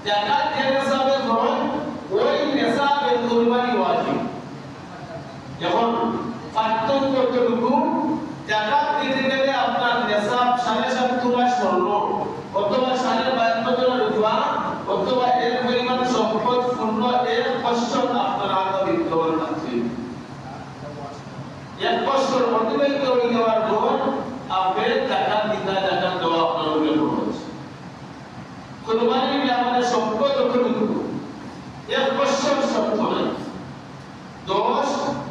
জাকাত যে নেশাবে ধরুন ওই নেশাবের কুরবানি ওয়াজিব। যখন পার্থক্য কতটুকু, জাকাত দিতে গেলে আপনার নেশাব 7.5 তোলা স্বর্ণ অথবা 52 তোলা রূপা অথবা এর পরিমাণ সম্পদ পূর্ণ 1 বছর আপনার হাতে বিদ্যমান থাকতে হবে। 1 বছর অতিবাহিত হয়ে যাওয়ার পর আপনার জাকাত দেওয়া আপনার উপরে পড়ছে। কুরবানির ব্যাপারে সম্পদ কতটুকু 1 বছর শর্ত নাই। 10,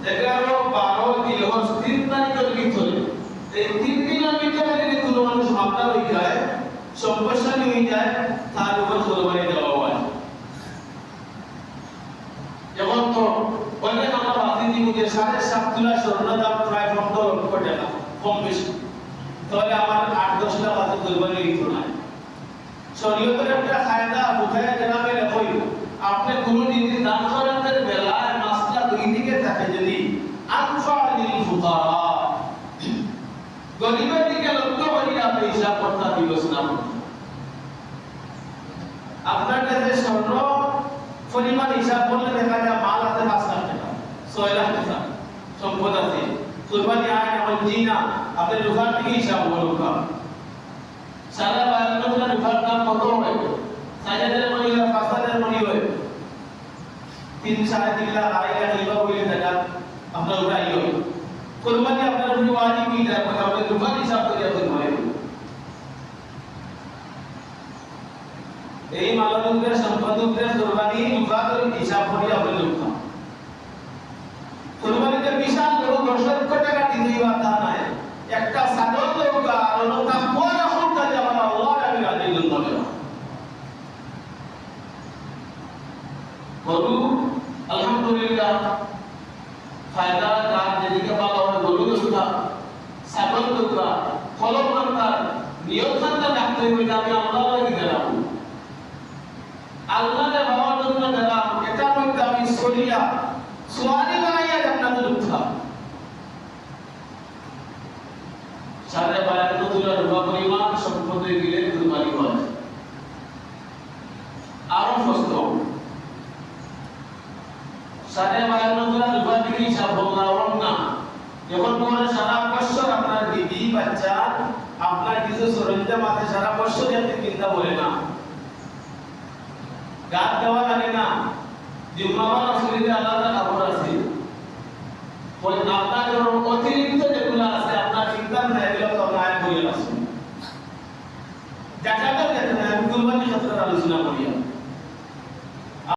11, 12, 13, 3 তারিখের ভিতরে এই 3 দিনের ভিতরে যদি কোনো মানুষ মামলা হয়ে যায়, সম্পত্তি হয়ে যায়, তার উপর কুরবানি দেওয়া হয়। যেমন তো অনেক আমরা বাতি দিব যে 7.5 তোলা স্বর্ণ দাম প্রায় 15 লক্ষ টাকা, কম বেশি, তাহলে আমার 8-10 লাখ বাতি কুরবানি দিতে না। শরীয়তের একটা কায়দা বুঝায় গ্রামে লেখই, আপনি কোনো জিনিস দান করার বেলায় মাসলা দুই দিকে থাকে। যদি আনফালিল ফুকারা, গরিবের দিকে লক্ষ্য করে আপনি হিসাব করতে বিবেচনা করুন। আপনার কাছে স্বর্ণ পরিমাণ হিসাব করলে দেখা যায় মাল আছে 5 লাখ টাকা, 6 লাখ টাকা সম্পদ আছে, কুরবানি আয় এমন জি না, আপনি রুফার থেকে হিসাব করুন। 52 টাকা রুফার দাম কত হয়? 4,000 মনি হয়, 5,000 মনি হয়, 3-3.5 লাখ, 2.5 লাখ লিবা বলে টাকা আপনার উঠাই হয়। কুরবানি আপনার উপর ওয়াজিব হয়ে যায়, আপনি রুফার হিসাব করে আপনি হয়। এই মালের উপরে সম্পদের উপরে কুরবানি রুফার হিসাব করে আপনি লুকা। কুরবানিতে বিশাল বড় 10 লক্ষ টাকা দিতে হয় তা নয়, একটা সাদর লৌকা আর লৌকা কোন রকম কাজে আমার আল্লাহ রাব্বুল আলামিন বলেন। গরু আলহামদুলিল্লাহ ফায়দা কাজ যেদিকে ভালো হয়, গরু লৌকা, ছাগল লৌকা, ফলক মানতার নিয়ত খানটা রাখতে হবে যে আমি আল্লাহ লাগি দিলাম, আল্লাহকে পাওয়ার জন্য দিলাম, এটা মধ্যে আমি সরিয়া সোয়ারি বানাইয়া জান্নাতে ঢুকতাম। 52 তোলা রূপা পরিমাণ সম্পদ দিলে কুরবানি হয়। আরো প্রশ্ন, 52 তোলা রূপা দিকে হিসাব বললাম না, যখন পরে সারা বছর আপনার বিবি বাচ্চা আপনার কিছু সরঞ্জাম আছে, সারা বছর যাতে চিন্তা বলে না, গাছ দেওয়া লাগে না, জিম্মাবান আসলে আলাদা কাপড় আছে, ওই আপনার অতিরিক্ত যেগুলো আছে আপনার চিন্তা নাই, এগুলো তো আয় করে আসুন। জাকাতের ক্ষেত্রে আমি কুরবানির ক্ষেত্রে আলোচনা করি।